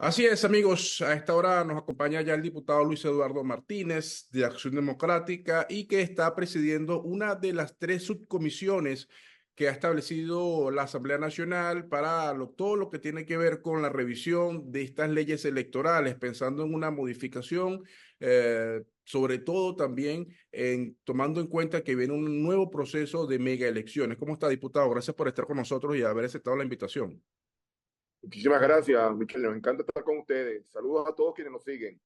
Así es, amigos. A esta hora nos acompaña ya el diputado Luis Eduardo Martínez de Acción Democrática y que está presidiendo una de las tres subcomisiones que ha establecido la Asamblea Nacional para todo lo que tiene que ver con la revisión de estas leyes electorales, pensando en una modificación, sobre todo también tomando en cuenta que viene un nuevo proceso de mega elecciones. ¿Cómo está, diputado? Gracias por estar con nosotros y haber aceptado la invitación. Muchísimas gracias, Michelle. Nos encanta estar con ustedes. Saludos a todos quienes nos siguen.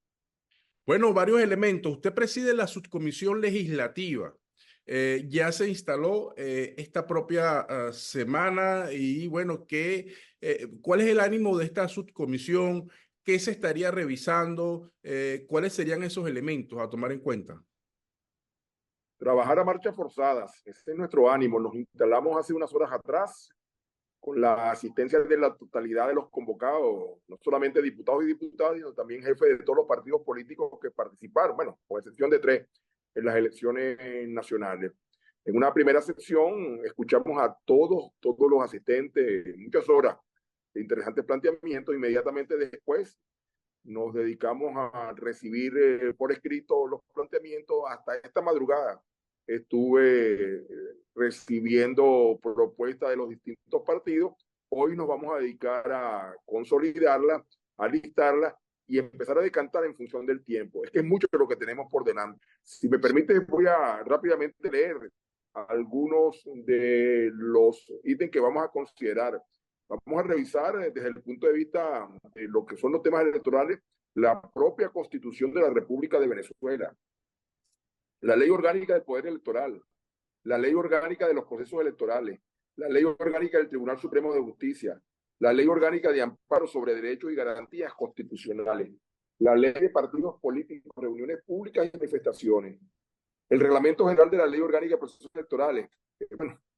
Bueno, varios elementos. Usted preside la subcomisión legislativa. Ya se instaló esta propia semana y bueno, ¿cuál es el ánimo de esta subcomisión? ¿Qué se estaría revisando? ¿Cuáles serían esos elementos a tomar en cuenta? Trabajar a marchas forzadas, ese es nuestro ánimo. Nos instalamos hace unas horas atrás con la asistencia de la totalidad de los convocados, no solamente diputados y diputadas, sino también jefes de todos los partidos políticos que participaron, bueno, con excepción de tres, en las elecciones nacionales. En una primera sección escuchamos a todos los asistentes, muchas horas de interesantes planteamientos. Inmediatamente después nos dedicamos a recibir por escrito los planteamientos. Hasta esta madrugada estuve recibiendo propuestas de los distintos partidos. Hoy nos vamos a dedicar a consolidarla, a listarla y empezar a decantar en función del tiempo. Es que es mucho de lo que tenemos por delante. Si me permite, voy a rápidamente leer algunos de los ítems que vamos a considerar. Vamos a revisar desde el punto de vista de lo que son los temas electorales, la propia Constitución de la República de Venezuela, la Ley Orgánica del Poder Electoral, la Ley Orgánica de los Procesos Electorales, la Ley Orgánica del Tribunal Supremo de Justicia, la Ley Orgánica de Amparo sobre Derechos y Garantías Constitucionales, la Ley de Partidos Políticos, Reuniones Públicas y Manifestaciones, el Reglamento General de la Ley Orgánica de Procesos Electorales,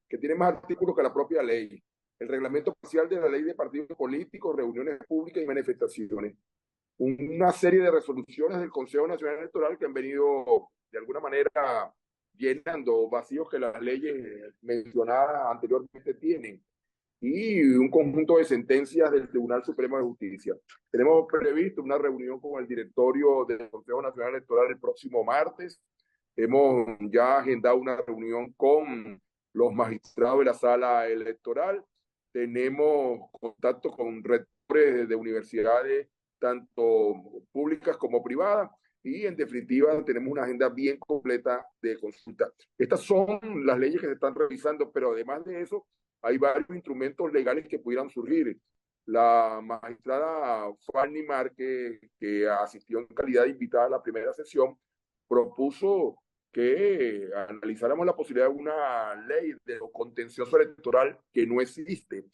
que tiene más artículos que la propia ley, el Reglamento Parcial de la Ley de Partidos Políticos, Reuniones Públicas y Manifestaciones, una serie de resoluciones del Consejo Nacional Electoral que han venido de alguna manera llenando vacíos que las leyes mencionadas anteriormente tienen, y un conjunto de sentencias del Tribunal Supremo de Justicia. Tenemos previsto una reunión con el directorio del Consejo Nacional Electoral el próximo martes. Hemos ya agendado una reunión con los magistrados de la sala electoral. Tenemos contacto con rectores de universidades, tanto públicas como privadas, y en definitiva tenemos una agenda bien completa de consulta. Estas son las leyes que se están revisando, pero además de eso, hay varios instrumentos legales que pudieran surgir. La magistrada Fanny Márquez, que asistió en calidad de invitada a la primera sesión, propuso que analizáramos la posibilidad de una ley de contencioso electoral que no existe.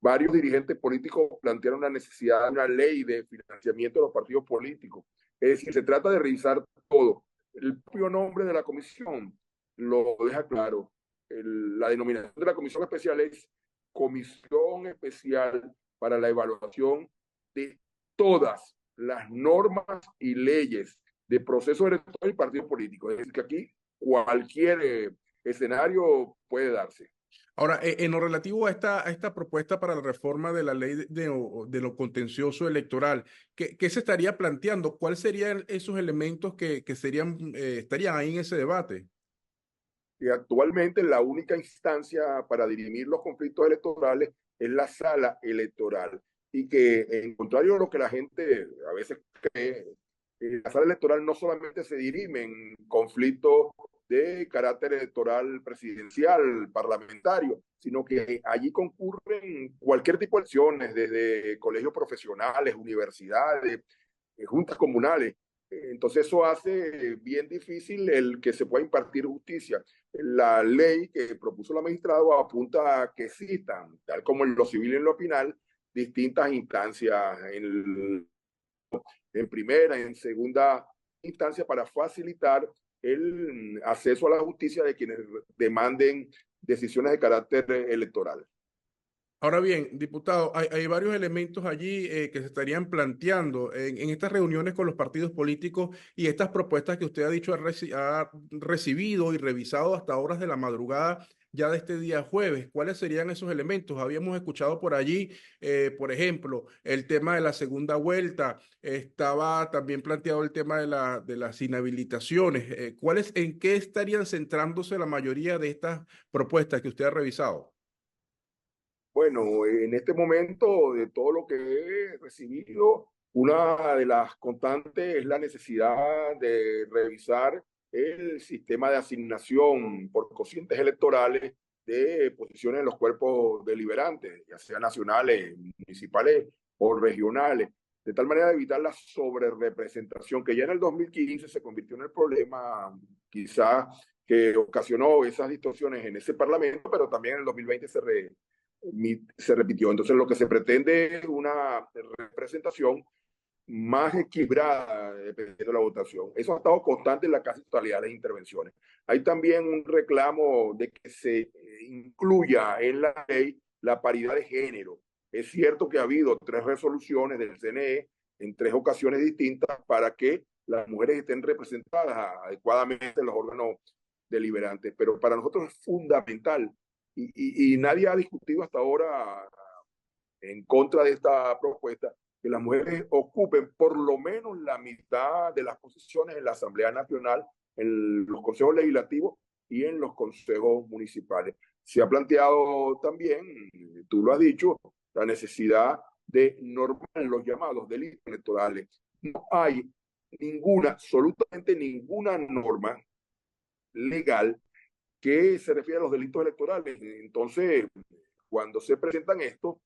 Varios dirigentes políticos plantearon la necesidad de una ley de financiamiento de los partidos políticos. Es decir, se trata de revisar todo. El propio nombre de la comisión lo deja claro. La denominación de la comisión especial es Comisión Especial para la Evaluación de todas las normas y leyes de proceso electoral y partidos políticos. Es decir, que aquí cualquier escenario puede darse. Ahora, en lo relativo a esta propuesta para la reforma de la ley de lo contencioso electoral, ¿qué se estaría planteando? ¿Cuáles serían esos elementos que estarían ahí en ese debate? Y actualmente la única instancia para dirimir los conflictos electorales es la sala electoral. Y que, en contrario a lo que la gente a veces cree, la sala electoral no solamente se dirimen conflictos de carácter electoral presidencial, parlamentario, sino que allí concurren cualquier tipo de elecciones, desde colegios profesionales, universidades, juntas comunales. Entonces eso hace bien difícil el que se pueda impartir justicia. La ley que propuso la magistrada apunta a que existan, tal como en lo civil y en lo penal, distintas instancias en primera, en segunda instancia, para facilitar el acceso a la justicia de quienes demanden decisiones de carácter electoral. Ahora bien, diputado, hay varios elementos allí que se estarían planteando en estas reuniones con los partidos políticos y estas propuestas que usted ha dicho ha recibido y revisado hasta horas de la madrugada. ya de este día jueves. ¿Cuáles serían esos elementos? Habíamos escuchado por allí, por ejemplo, el tema de la segunda vuelta, estaba también planteado el tema de las inhabilitaciones. En qué estarían centrándose la mayoría de estas propuestas que usted ha revisado? Bueno, en este momento, de todo lo que he recibido, una de las constantes es la necesidad de revisar el sistema de asignación por cocientes electorales de posiciones en los cuerpos deliberantes, ya sean nacionales, municipales o regionales, de tal manera de evitar la sobrerepresentación que ya en el 2015 se convirtió en el problema quizá que ocasionó esas distorsiones en ese parlamento, pero también en el 2020 se repitió. Entonces, lo que se pretende es una representación más equilibrada dependiendo de la votación. Eso ha estado constante en la casi totalidad de las intervenciones. Hay también un reclamo de que se incluya en la ley la paridad de género. Es cierto que ha habido 3 resoluciones del CNE en 3 ocasiones distintas para que las mujeres estén representadas adecuadamente en los órganos deliberantes, pero para nosotros es fundamental y nadie ha discutido hasta ahora en contra de esta propuesta, que las mujeres ocupen por lo menos la mitad de las posiciones en la Asamblea Nacional, en los consejos legislativos y en los consejos municipales. Se ha planteado también, tú lo has dicho, la necesidad de normar los llamados delitos electorales. No hay ninguna, absolutamente ninguna norma legal que se refiere a los delitos electorales. Entonces, cuando se presentan estos,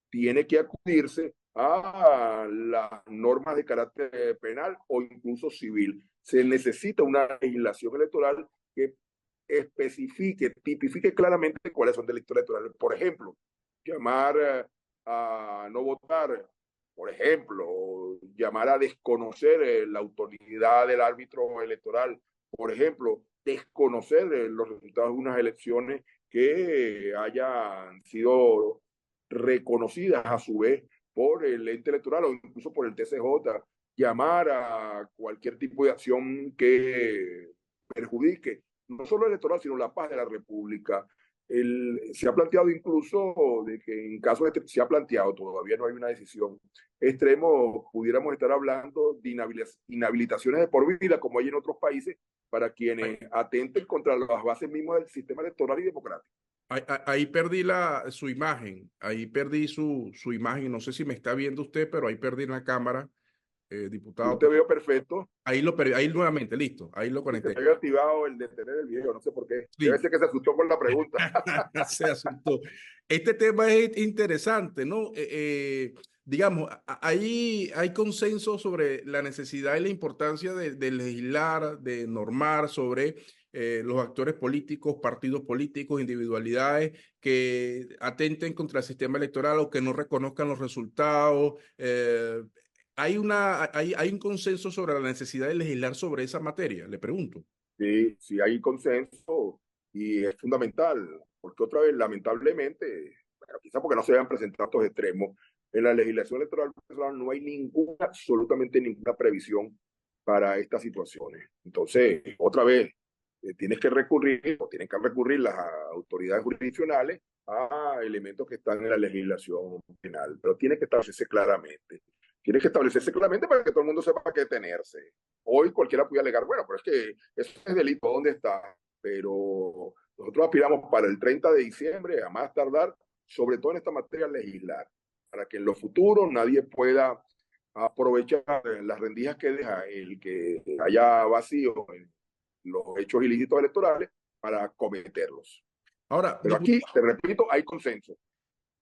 tiene que acudirse a las normas de carácter penal o incluso civil. Se necesita una legislación electoral que especifique, tipifique claramente cuáles son delitos electorales. Por ejemplo, llamar a no votar, por ejemplo, o llamar a desconocer la autoridad del árbitro electoral, por ejemplo, desconocer los resultados de unas elecciones que hayan sido reconocidas a su vez por el ente electoral o incluso por el TCJ, llamar a cualquier tipo de acción que perjudique no solo el electoral, sino la paz de la República. Se ha planteado incluso de que en caso de se ha planteado, todavía no hay una decisión, extremo, pudiéramos estar hablando de inhabilitaciones de por vida, como hay en otros países, para quienes atenten contra las bases mismas del sistema electoral y democrático. Ahí perdí su imagen, ahí perdí su imagen, no sé si me está viendo usted, pero ahí perdí la cámara, Yo diputado. te veo perfecto. Ahí lo perdí, ahí nuevamente, listo, ahí lo Y se conecté. me había activado el detener el video, no sé por qué. Debe Sí, ser que se asustó con la pregunta. se asustó. Este tema es interesante, ¿no? Digamos, ahí hay consenso sobre la necesidad y la importancia de legislar, de normar sobre los actores políticos, partidos políticos, individualidades que atenten contra el sistema electoral o que no reconozcan los resultados. Hay un consenso sobre la necesidad de legislar sobre esa materia, le pregunto. Sí, sí hay consenso y es fundamental, porque otra vez, lamentablemente, bueno, quizá porque no se hayan presentado estos extremos, en la legislación electoral no hay ninguna, absolutamente ninguna previsión para estas situaciones. Entonces, otra vez, tienes que recurrir, o tienen que recurrir las autoridades jurisdiccionales a elementos que están en la legislación penal, pero tiene que establecerse claramente. Tiene que establecerse claramente para que todo el mundo sepa a qué tenerse. Hoy cualquiera puede alegar, bueno, pero es que eso es delito, ¿dónde está? Pero nosotros aspiramos para el 30 de diciembre, a más tardar, sobre todo en esta materia, legislar, para que en lo futuro nadie pueda aprovechar las rendijas que deja el que haya vacío en los hechos ilícitos electorales para cometerlos. Ahora, Pero aquí, te repito, hay consenso.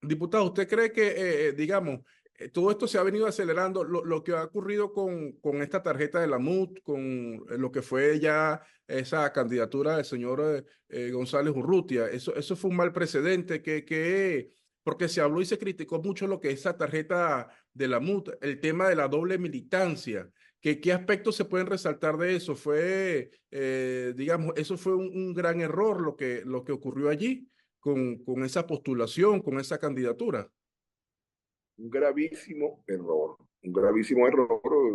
diputado, ¿usted cree que, digamos, todo esto se ha venido acelerando? Lo que ha ocurrido con esta tarjeta de la MUT, con lo que fue ya esa candidatura del señor González Urrutia, eso fue un mal precedente porque se habló y se criticó mucho lo que es esa tarjeta de la MUT, el tema de la doble militancia. ¿Qué aspectos se pueden resaltar de eso? Digamos, eso fue un gran error lo que ocurrió allí con esa postulación, con esa candidatura. Un gravísimo error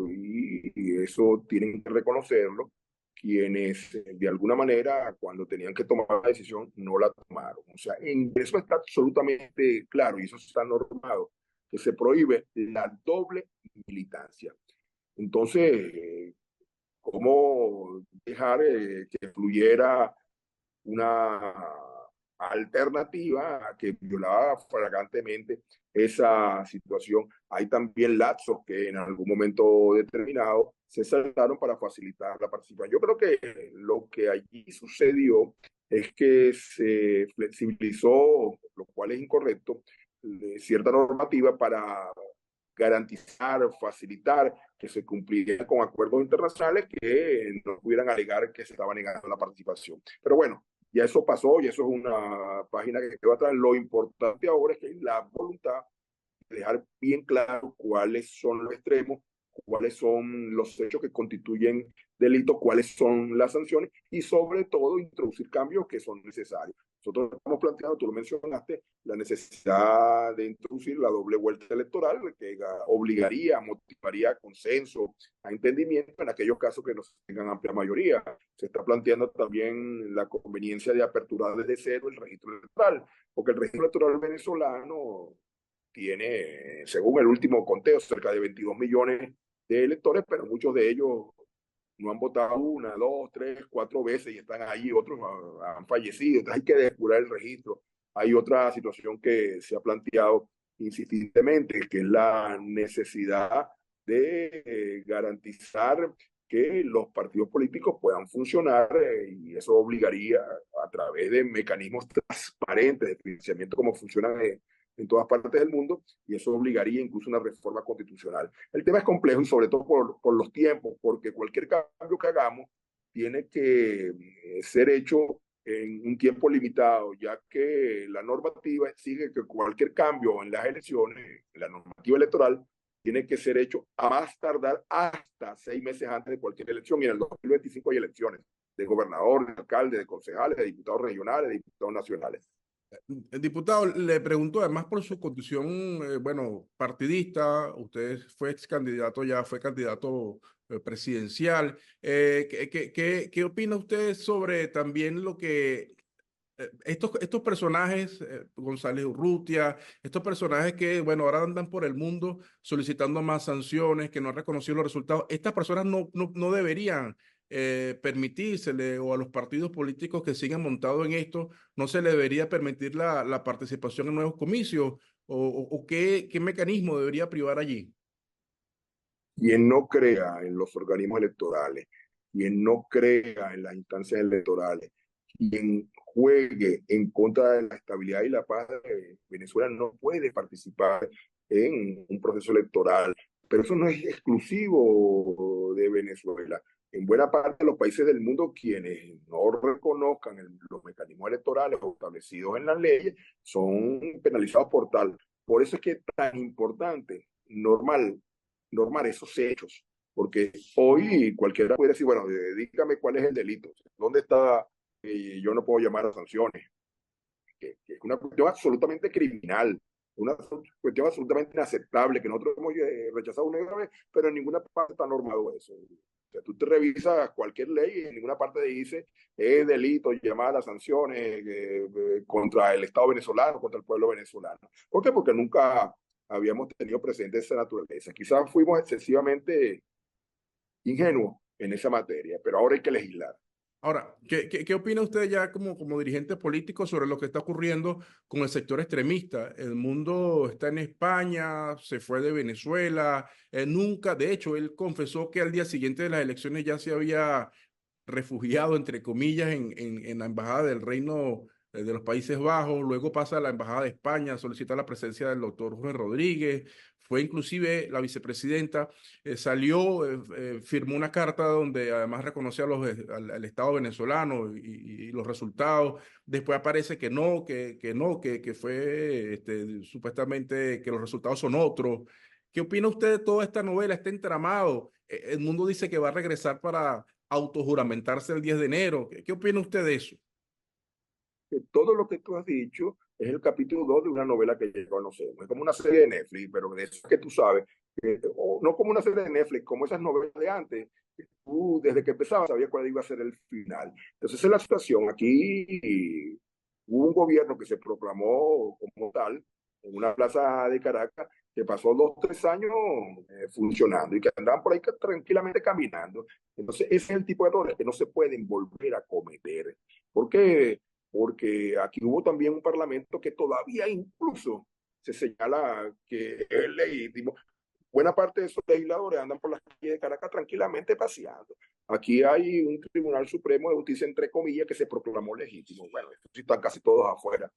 y eso tienen que reconocerlo. quienes de alguna manera cuando tenían que tomar la decisión no la tomaron. O sea, en eso está absolutamente claro y eso está normado, que se prohíbe la doble militancia. Entonces, ¿cómo dejar que fluyera una alternativa que violaba flagrantemente esa situación? Hay también lapsos que en algún momento determinado se saltaron para facilitar la participación. Yo creo que lo que allí sucedió es que se flexibilizó, lo cual es incorrecto, cierta normativa para garantizar, facilitar que se cumpliera con acuerdos internacionales que no pudieran alegar que se estaba negando la participación. Pero bueno, ya eso pasó y eso es una página que quedó atrás. Lo importante ahora es que hay la voluntad de dejar bien claro cuáles son los extremos, cuáles son los hechos que constituyen delitos, cuáles son las sanciones y sobre todo introducir cambios que son necesarios. Nosotros estamos planteando, tú lo mencionaste, la necesidad de introducir la doble vuelta electoral que obligaría, motivaría a consenso, a entendimiento en aquellos casos que no tengan amplia mayoría. Se está planteando también la conveniencia de aperturar desde cero el registro electoral, porque el registro electoral venezolano tiene, según el último conteo, cerca de 22 millones de electores, pero muchos de ellos no han votado una, dos, tres, cuatro veces y están ahí, otros han fallecido, entonces hay que depurar el registro. Hay otra situación que se ha planteado insistentemente, que es la necesidad de garantizar que los partidos políticos puedan funcionar y eso obligaría a través de mecanismos transparentes de financiamiento como funcionan en todas partes del mundo, y eso obligaría incluso una reforma constitucional. El tema es complejo y sobre todo por los tiempos, porque cualquier cambio que hagamos tiene que ser hecho en un tiempo limitado, ya que la normativa exige que cualquier cambio en las elecciones, en la normativa electoral, tiene que ser hecho a más tardar hasta 6 meses antes de cualquier elección. Y en el 2025 hay elecciones de gobernador, de alcalde, de concejales, de diputados regionales, de diputados nacionales. El diputado le preguntó, además por su condición, bueno, partidista, usted fue ex candidato ya, fue candidato presidencial. ¿Qué opina usted sobre también lo que estos personajes, González Urrutia, estos personajes que, bueno, ahora andan por el mundo solicitando más sanciones, que no han reconocido los resultados? Estas personas no deberían permitírsele, o a los partidos políticos que sigan montados en esto, no se le debería permitir la participación en nuevos comicios, o qué mecanismo debería privar allí. Quien no crea en los organismos electorales, quien no crea en las instancias electorales, quien juegue en contra de la estabilidad y la paz de Venezuela no puede participar en un proceso electoral. Pero eso no es exclusivo de Venezuela. En buena parte de los países del mundo, quienes no reconozcan los mecanismos electorales establecidos en las leyes son penalizados por tal. Por eso es que es tan importante, normar esos hechos, porque hoy cualquiera puede decir, bueno, dígame cuál es el delito, dónde está, yo no puedo llamar a sanciones, que es una cuestión absolutamente criminal, una cuestión absolutamente inaceptable, que nosotros hemos rechazado una y otra vez, pero en ninguna parte está normado eso. O sea, tú te revisas cualquier ley y en ninguna parte dice es delito llamar a sanciones contra el Estado venezolano, contra el pueblo venezolano. ¿Por qué? Porque nunca habíamos tenido presente esa naturaleza. Quizás fuimos excesivamente ingenuos en esa materia, pero ahora hay que legislar. Ahora, ¿qué opina usted ya como dirigente político sobre lo que está ocurriendo con el sector extremista? El mundo está en España, se fue de Venezuela, nunca, de hecho, él confesó que al día siguiente de las elecciones ya se había refugiado, entre comillas, en la Embajada del Reino de los Países Bajos. Luego pasa a la Embajada de España, solicita la presencia del doctor Jorge Rodríguez. Fue inclusive la vicepresidenta, salió, firmó una carta donde además reconoce al Estado venezolano y los resultados. Después aparece que no, que fue supuestamente que los resultados son otros. ¿Qué opina usted de toda esta novela, este entramado? El mundo dice que va a regresar para autojuramentarse el 10 de enero. ¿Qué opina usted de eso? Que todo lo que tú has dicho es el capítulo 2 de una novela que ya conocemos. Es como una serie de Netflix, pero de eso que tú sabes, o no como una serie de Netflix, como esas novelas de antes, tú desde que empezaba sabías cuál iba a ser el final. Entonces, esa es la situación. Aquí hubo un gobierno que se proclamó como tal en una plaza de Caracas que pasó 2, 3 años funcionando y que andaban por ahí tranquilamente caminando. Entonces, ese es el tipo de errores que no se pueden volver a cometer. ¿Por qué? Porque aquí hubo también un parlamento que todavía incluso se señala que es legítimo. Buena parte de esos legisladores andan por las calles de Caracas tranquilamente paseando. Aquí hay un Tribunal Supremo de Justicia, entre comillas, que se proclamó legítimo. Bueno, estos sí están casi todos afuera.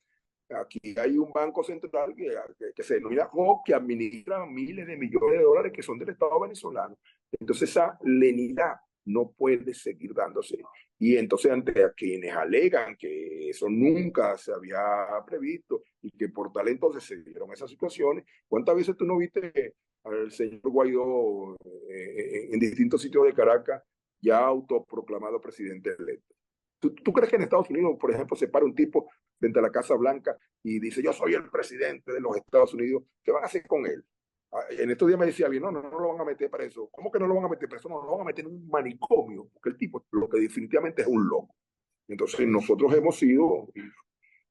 Aquí hay un banco central que se denomina JO, que administra miles de millones de dólares que son del Estado venezolano. Entonces esa lenidad no puede seguir dándose. Y entonces ante a quienes alegan que eso nunca se había previsto y que por tal entonces se dieron esas situaciones, ¿cuántas veces tú no viste al señor Guaidó en distintos sitios de Caracas ya autoproclamado presidente electo? ¿Tú crees que en Estados Unidos, por ejemplo, se para un tipo frente a la Casa Blanca y dice, yo soy el presidente de los Estados Unidos? ¿Qué van a hacer con él? En estos días me decía alguien, no, no, no lo van a meter preso. ¿Cómo que no lo van a meter preso? No, lo van a meter en un manicomio, porque el tipo lo que definitivamente es un loco. Entonces nosotros hemos sido,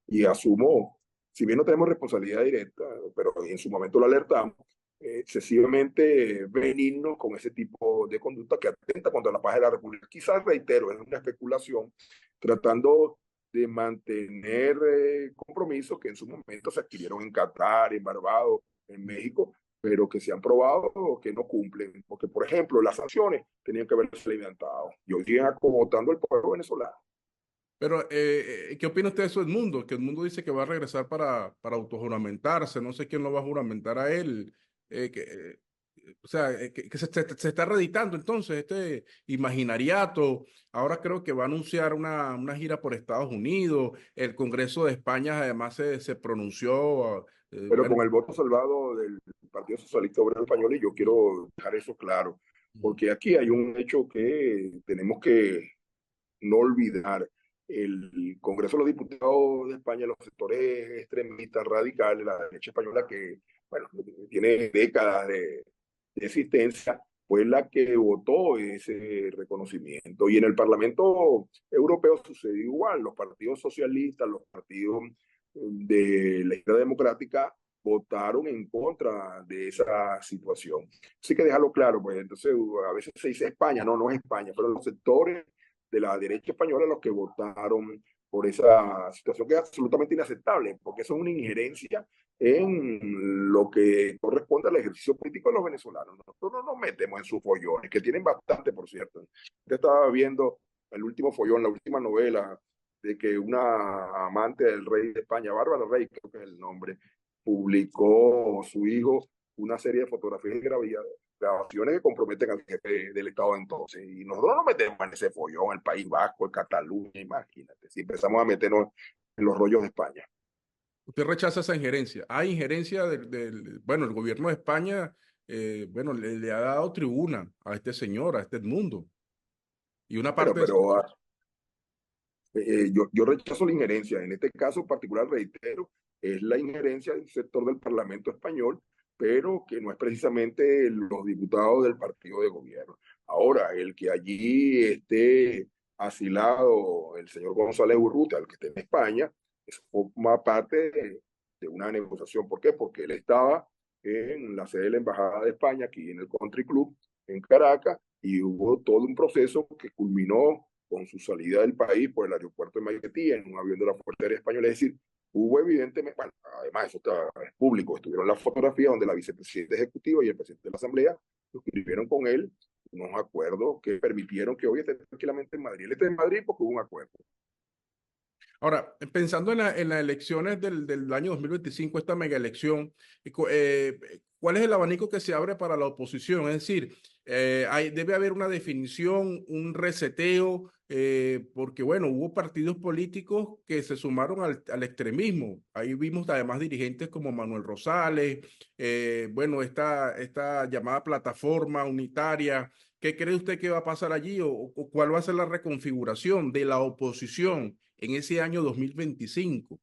y asumo, si bien no tenemos responsabilidad directa, pero en su momento lo alertamos, excesivamente benignos con ese tipo de conducta que atenta contra la paz de la República. Quizás, reitero, es una especulación tratando de mantener compromisos que en su momento se adquirieron en Qatar, en Barbados, en México, pero que se han probado que no cumplen. Porque, por ejemplo, las sanciones tenían que haberse levantado y hoy siguen acomodando al pueblo venezolano. Pero, ¿qué opina usted de eso del mundo? Que el mundo dice que va a regresar para autojuramentarse, no sé quién lo va a juramentar a él. O sea, que se está reeditando entonces este imaginariato. Ahora creo que va a anunciar una gira por Estados Unidos. El Congreso de España además se pronunció. Pero Bueno. con el voto salvado del Partido Socialista Obrero Español, y yo quiero dejar eso claro, porque aquí hay un hecho que tenemos que no olvidar. El Congreso de los Diputados de España, los sectores extremistas radicales, la derecha española que, bueno, tiene décadas de existencia, fue la que votó ese reconocimiento. Y en el Parlamento Europeo sucedió igual. Los partidos socialistas, los partidos de la izquierda democrática votaron en contra de esa situación. Así que dejarlo claro, pues entonces a veces se dice España, no, no es España, pero los sectores de la derecha española los que votaron por esa situación que es absolutamente inaceptable, porque eso es una injerencia en lo que corresponde al ejercicio político de los venezolanos. Nosotros no nos metemos en sus follones, que tienen bastante, por cierto. Yo estaba viendo el último follón, la última novela de que una amante del rey de España, Bárbara Rey, creo que es el nombre, publicó su hijo una serie de fotografías y grabaciones que comprometen al jefe del Estado entonces. Y nosotros nos metemos en ese follón, el País Vasco, el Cataluña, imagínate, si empezamos a meternos en los rollos de España. Usted rechaza esa injerencia. Hay injerencia bueno, el gobierno de España, bueno, le ha dado tribuna a este señor, a este Edmundo. Y una Bueno, parte de pero yo rechazo la injerencia. En este caso particular, reitero, es la injerencia del sector del Parlamento español, pero que no es precisamente los diputados del partido de gobierno. Ahora, el que allí esté asilado el señor González Urrutia, el que esté en España, eso forma parte de una negociación. ¿Por qué? Porque él estaba en la sede de la Embajada de España, aquí en el Country Club, en Caracas, y hubo todo un proceso que culminó con su salida del país por el aeropuerto de Maiquetía en un avión de la Fuerza Aérea Española. Es decir, hubo evidentemente, bueno, además eso está público, estuvieron las fotografías donde la vicepresidenta ejecutiva y el presidente de la Asamblea suscribieron con él unos acuerdos que permitieron que hoy esté tranquilamente en Madrid. Él está en Madrid porque hubo un acuerdo. Ahora, pensando en las elecciones del año 2025, esta mega elección, ¿cuál es el abanico que se abre para la oposición? Es decir, debe haber una definición, un reseteo, porque bueno, hubo partidos políticos que se sumaron al extremismo. Ahí vimos además dirigentes como Manuel Rosales, bueno, esta llamada plataforma unitaria. ¿Qué cree usted que va a pasar allí o cuál va a ser la reconfiguración de la oposición en ese año 2025?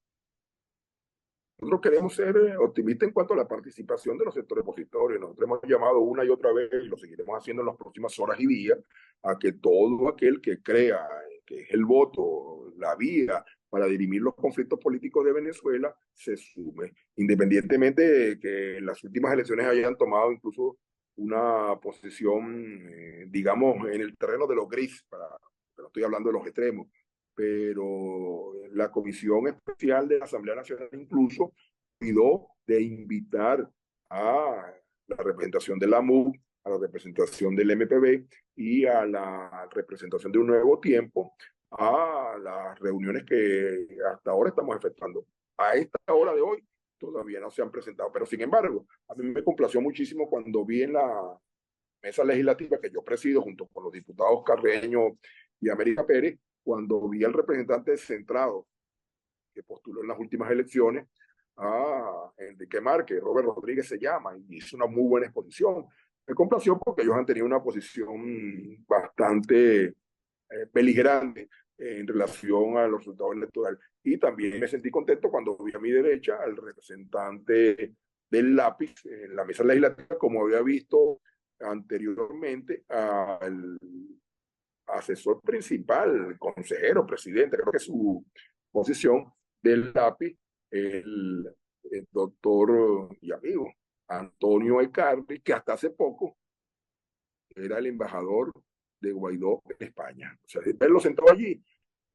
Nosotros queremos ser optimistas en cuanto a la participación de los sectores opositores. Nosotros hemos llamado una y otra vez, y lo seguiremos haciendo en las próximas horas y días, a que todo aquel que crea que es el voto, la vía para dirimir los conflictos políticos de Venezuela, se sume, independientemente de que en las últimas elecciones hayan tomado incluso una posición, digamos, en el terreno de los gris, no estoy hablando de los extremos, pero la Comisión Especial de la Asamblea Nacional incluso cuidó de invitar a la representación de la MUD, a la representación del MPB y a la representación de Un Nuevo Tiempo a las reuniones que hasta ahora estamos efectuando. A esta hora de hoy todavía no se han presentado, pero sin embargo, a mí me complació muchísimo cuando vi en la mesa legislativa que yo presido junto con los diputados Carreño y América Pérez, cuando vi al representante centrado que postuló en las últimas elecciones, a Enrique Márquez, Robert Rodríguez se llama, y hizo una muy buena exposición. Me complació porque ellos han tenido una posición bastante beligerante en relación a los resultados electorales. Y también me sentí contento cuando vi a mi derecha al representante del lápiz en la mesa legislativa, como había visto anteriormente al asesor principal, consejero, presidente, creo que su posición del lápiz, el doctor y amigo Antonio Ecardi, que hasta hace poco era el embajador de Guaidó en España. O sea, verlo sentado allí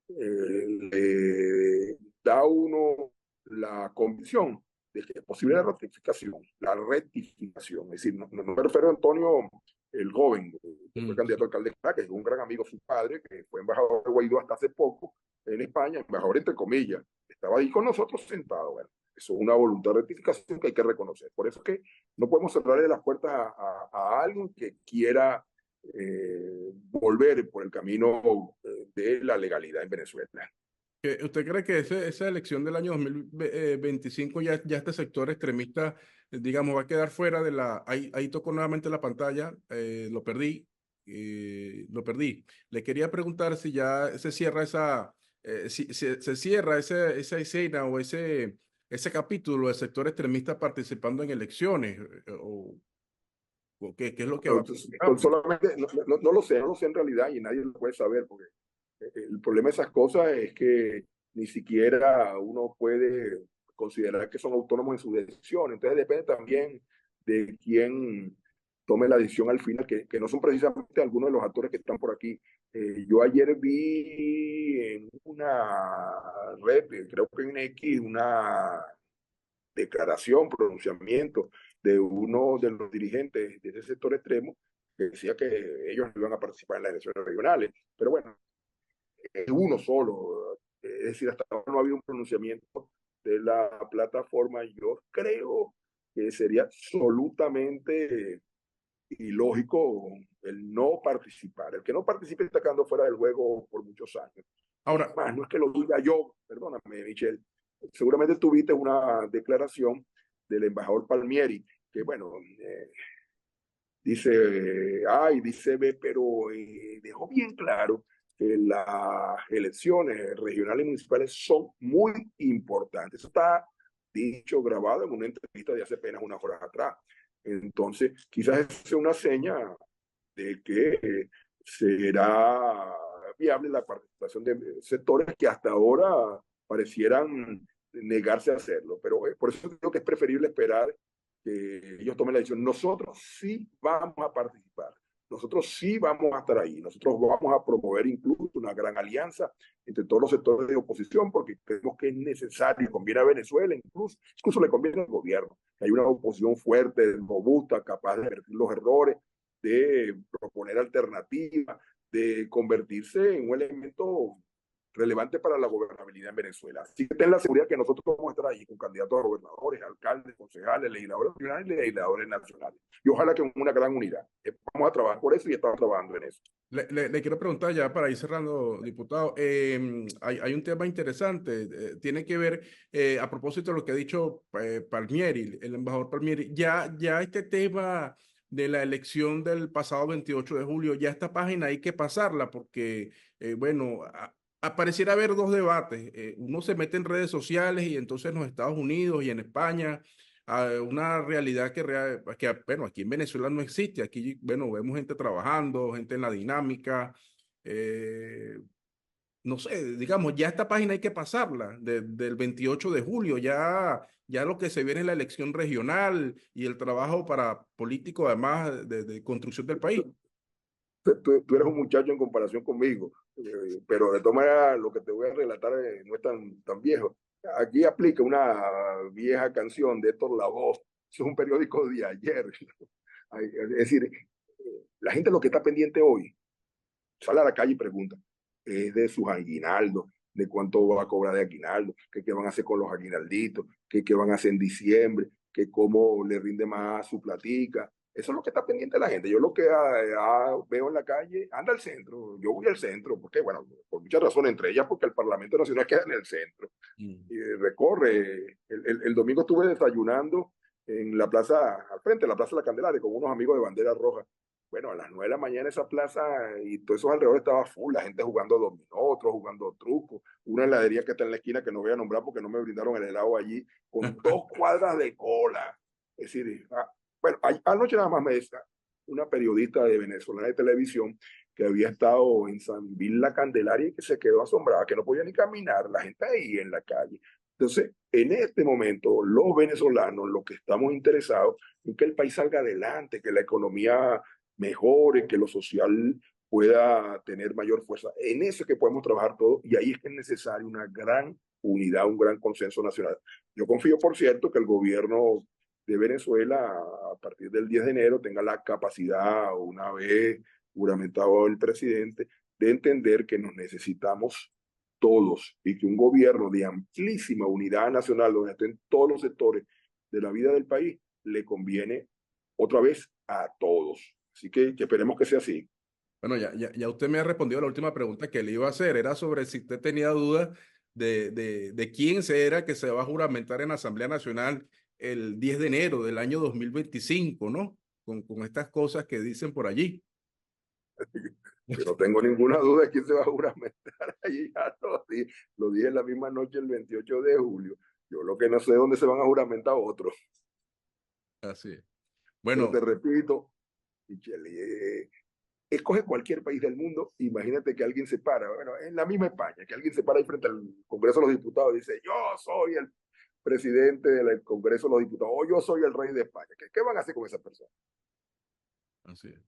le da a uno la convicción de que es posible la ratificación, la rectificación. Es decir, no me refiero a Antonio, el joven, que fue candidato a alcalde, que es un gran amigo de su padre, que fue embajador de Guaidó hasta hace poco en España, embajador entre comillas, estaba ahí con nosotros sentado. Bueno, eso es una voluntad de rectificación que hay que reconocer. Por eso es que no podemos cerrarle las puertas a alguien que quiera volver por el camino de la legalidad en Venezuela. ¿Usted cree que esa elección del año 2025 ya este sector extremista, digamos, va a quedar fuera de la... Ahí tocó nuevamente la pantalla, lo perdí, lo perdí. Le quería preguntar si ya se cierra si se cierra esa escena o ese capítulo del sector extremista participando en elecciones, o qué es lo que va a pasar. Solamente, no lo sé, no lo sé en realidad y nadie lo puede saber, porque el problema de esas cosas es que ni siquiera uno puede considerar que son autónomos en sus decisiones. Entonces depende también de quién tome la decisión al final, que no son precisamente algunos de los actores que están por aquí. Yo ayer vi en una red, creo que en X, una declaración, pronunciamiento de uno de los dirigentes de ese sector extremo que decía que ellos no iban a participar en las elecciones regionales. Pero bueno, es uno solo. Es decir, hasta ahora no ha habido un pronunciamiento de la plataforma. Yo creo que sería absolutamente ilógico el no participar. El que no participe está quedando fuera del juego por muchos años. Ahora, Más, no es que lo diga yo, perdóname, Michelle. Seguramente tuviste una declaración del embajador Palmieri, que bueno, dice A y dice B, pero dejó bien claro que las elecciones regionales y municipales son muy importantes. Eso está dicho, grabado en una entrevista de hace apenas unas horas atrás. Entonces, quizás es una seña de que será viable la participación de sectores que hasta ahora parecieran negarse a hacerlo. Pero por eso creo que es preferible esperar que ellos tomen la decisión. Nosotros sí vamos a participar. Nosotros sí vamos a estar ahí. Nosotros vamos a promover incluso una gran alianza entre todos los sectores de oposición porque creemos que es necesario, conviene a Venezuela, incluso le conviene al gobierno. Que hay una oposición fuerte, robusta, capaz de revertir los errores, de proponer alternativas, de convertirse en un elemento relevante para la gobernabilidad en Venezuela. Así que ten la seguridad que nosotros vamos a estar ahí con candidatos a gobernadores, alcaldes, concejales, legisladores regionales y legisladores nacionales. Y ojalá que en una gran unidad. Vamos a trabajar por eso y estamos trabajando en eso. Le quiero preguntar ya para ir cerrando, diputado, hay un tema interesante, tiene que ver, a propósito de lo que ha dicho Palmieri, el embajador Palmieri, ya este tema de la elección del pasado 28 de julio, ya esta página hay que pasarla porque, bueno, pareciera haber dos debates. Uno se mete en redes sociales y entonces en los Estados Unidos y en España, una realidad que, bueno, aquí en Venezuela no existe. Aquí, bueno, vemos gente trabajando, gente en la dinámica. eh, no sé, digamos, ya esta página hay que pasarla del 28 de julio, ya lo que se viene es la elección regional y el trabajo para político, además de construcción del país. Tú eres un muchacho en comparación conmigo, pero de todas maneras lo que te voy a relatar no es tan viejo. Aquí aplica una vieja canción de Héctor Lavoe, es un periódico de ayer. Es decir, la gente lo que está pendiente hoy, sale a la calle y pregunta, es de sus aguinaldos, de cuánto va a cobrar de aguinaldo, qué van a hacer con los aguinalditos, qué van a hacer en diciembre, que cómo le rinde más su platica. Eso es lo que está pendiente la gente. Yo lo que veo en la calle, anda al centro, yo voy al centro, porque, bueno, por muchas razones, entre ellas porque el Parlamento Nacional queda en el centro. Mm. Y recorre. El domingo estuve desayunando en la plaza, al frente de la Plaza de la Candelaria, con unos amigos de Bandera Roja. Bueno, a las 9 de la mañana esa plaza y todos esos alrededores estaba full, la gente jugando dominó, otros jugando truco, una heladería que está en la esquina que no voy a nombrar porque no me brindaron el helado allí, con 2 cuadras de cola. Es decir, bueno, anoche nada más me decía una periodista de venezolana de televisión que había estado en San Vil la Candelaria y que se quedó asombrada, que no podía ni caminar, la gente ahí en la calle. Entonces, en este momento, los venezolanos, lo que estamos interesados en que el país salga adelante, que la economía mejore, que lo social pueda tener mayor fuerza. En eso es que podemos trabajar todos y ahí es que es necesaria una gran unidad, un gran consenso nacional. Yo confío, por cierto, que el gobierno de Venezuela a partir del 10 de enero tenga la capacidad, una vez juramentado el presidente, de entender que nos necesitamos todos y que un gobierno de amplísima unidad nacional, donde estén todos los sectores de la vida del país, le conviene otra vez a todos. Así que esperemos que sea así. Bueno, ya usted me ha respondido la última pregunta que le iba a hacer, era sobre si usted tenía dudas de quién será que se va a juramentar en la Asamblea Nacional el 10 de enero del año 2025, ¿no? Con estas cosas que dicen por allí. Yo no tengo ninguna duda de quién se va a juramentar allí. Ya lo dije la misma noche, el 28 de julio. Yo lo que no sé es dónde se van a juramentar otros. Así es. Pero Bueno, te repito, Michelle, escoge cualquier país del mundo, imagínate que alguien se para, bueno, en la misma España, que alguien se para ahí frente al Congreso de los Diputados y dice, yo soy el presidente del Congreso de los Diputados, o yo soy el rey de España. ¿Qué van a hacer con esa persona? así es. Es que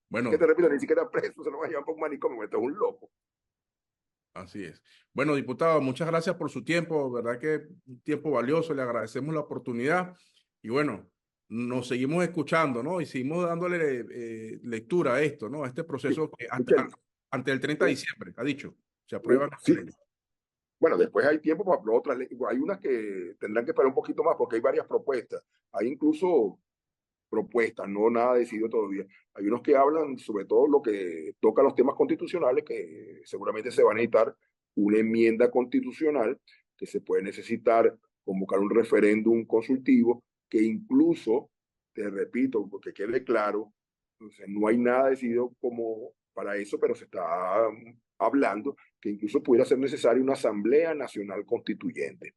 Bueno, te repito, ni siquiera preso, se lo van a llevar por un manicomio, esto es un loco. así es. Bueno, diputado, muchas gracias por su tiempo, verdad que un tiempo valioso, le agradecemos la oportunidad y bueno, nos seguimos escuchando, ¿no? Y seguimos dándole lectura a esto, ¿no? A este Sí, proceso que Michelle, ante el 30 de diciembre, ha dicho, se aprueban las sí, leyes. bueno, después hay tiempo para otras leyes. Hay unas que tendrán que esperar un poquito más porque hay varias propuestas. Hay incluso propuestas, no nada decidido todavía. Hay unos que hablan sobre todo lo que toca los temas constitucionales, que seguramente se va a necesitar una enmienda constitucional, que se puede necesitar convocar un referéndum consultivo, que incluso, te repito, porque quede claro, entonces, no hay nada decidido como para eso, pero se está hablando que incluso pudiera ser necesaria una Asamblea Nacional Constituyente.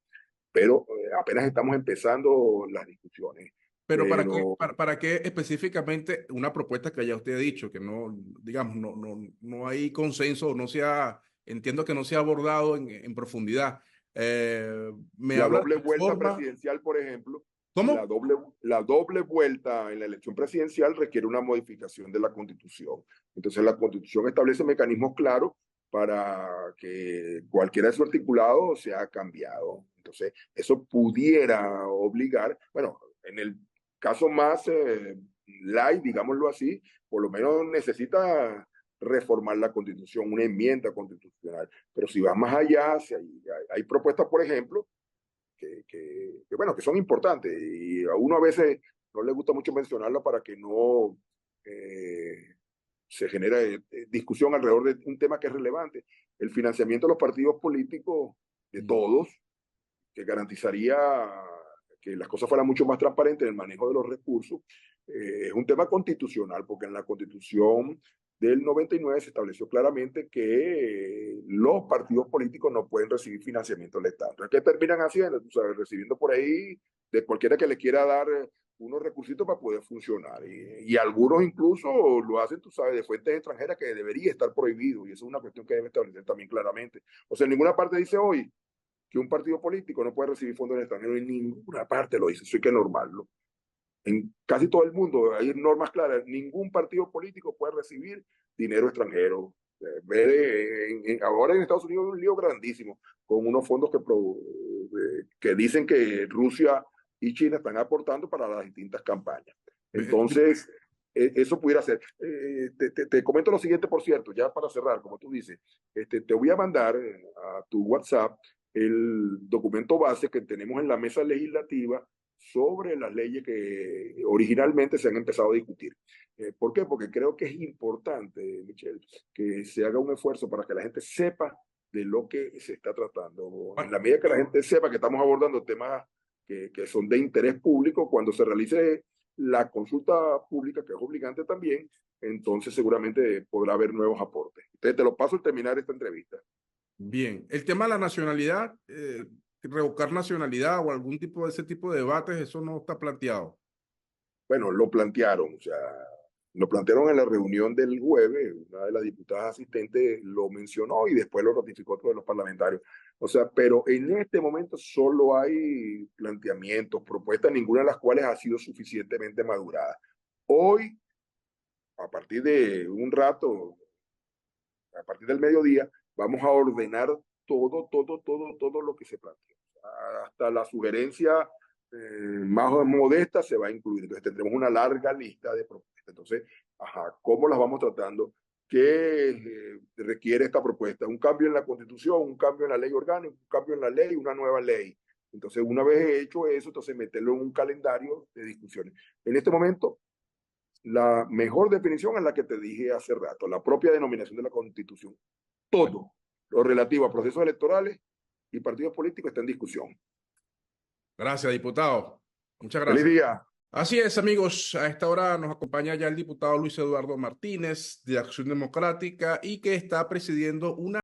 Pero apenas estamos empezando las discusiones. Pero Pero para qué específicamente una propuesta que ya usted ha dicho, que no, digamos, no hay consenso, no se ha, entiendo que no se ha abordado en profundidad. Me la habla de doble vuelta forma, presidencial, por ejemplo, ¿cómo? la doble vuelta en la elección presidencial requiere una modificación de la Constitución. Entonces, la Constitución establece mecanismos claros para que cualquiera de sus articulados sea cambiado. Entonces, eso pudiera obligar, bueno, en el caso más light, digámoslo así, por lo menos necesita reformar la Constitución, una enmienda constitucional. Pero si va más allá, si hay propuestas, por ejemplo, bueno, que son importantes y a uno a veces no le gusta mucho mencionarlo para que no se genere discusión alrededor de un tema que es relevante. El financiamiento de los partidos políticos, de Mm. todos, que garantizaría que las cosas fueran mucho más transparentes en el manejo de los recursos, es un tema constitucional, porque en la Constitución del 99 se estableció claramente que los partidos políticos no pueden recibir financiamiento del Estado. Entonces, ¿qué terminan haciendo? Tú sabes, recibiendo por ahí de cualquiera que le quiera dar unos recursitos para poder funcionar. Y algunos incluso lo hacen, tú sabes, de fuentes extranjeras que debería estar prohibido. Y eso es una cuestión que debe establecer también claramente. O sea, en ninguna parte dice hoy que un partido político no puede recibir fondos del extranjero. En ninguna parte lo dice. Eso hay que normarlo. En casi todo el mundo hay normas claras. Ningún partido político puede recibir dinero extranjero. Ahora en Estados Unidos hay un lío grandísimo con unos fondos que dicen que Rusia y China están aportando para las distintas campañas. Entonces, eso pudiera ser. Te comento lo siguiente, por cierto, ya para cerrar, como tú dices, te voy a mandar a tu WhatsApp el documento base que tenemos en la mesa legislativa sobre las leyes que originalmente se han empezado a discutir. ¿Por qué? Porque creo que es importante, Michelle, que se haga un esfuerzo para que la gente sepa de lo que se está tratando. En la medida que la gente sepa que estamos abordando temas que son de interés público, cuando se realice la consulta pública, que es obligante también, entonces seguramente podrá haber nuevos aportes. Entonces te lo paso al terminar esta entrevista. Bien, el tema de la nacionalidad, revocar nacionalidad o algún tipo de ese tipo de debates, eso no está planteado. Bueno, lo plantearon, o sea, lo plantearon en la reunión del jueves, una de las diputadas asistentes lo mencionó y después lo ratificó todos los parlamentarios. O sea, pero en este momento solo hay planteamientos, propuestas, ninguna de las cuales ha sido suficientemente madurada. Hoy, a partir de un rato, a partir del mediodía, vamos a ordenar todo lo que se plantea. Hasta la sugerencia más modesta se va a incluir. Entonces tendremos una larga lista de propuestas. Entonces, ¿cómo las vamos tratando? ¿Qué requiere esta propuesta? Un cambio en la Constitución, un cambio en la ley orgánica, un cambio en la ley, una nueva ley. Entonces, una vez hecho eso, entonces meterlo en un calendario de discusiones. En este momento, la mejor definición es la que te dije hace rato, la propia denominación de la Constitución. Todo lo relativo a procesos electorales y partidos políticos está en discusión. Gracias, diputado. Muchas Feliz gracias. día. Así es, amigos. A esta hora nos acompaña ya el diputado Luis Eduardo Martínez de Acción Democrática y que está presidiendo una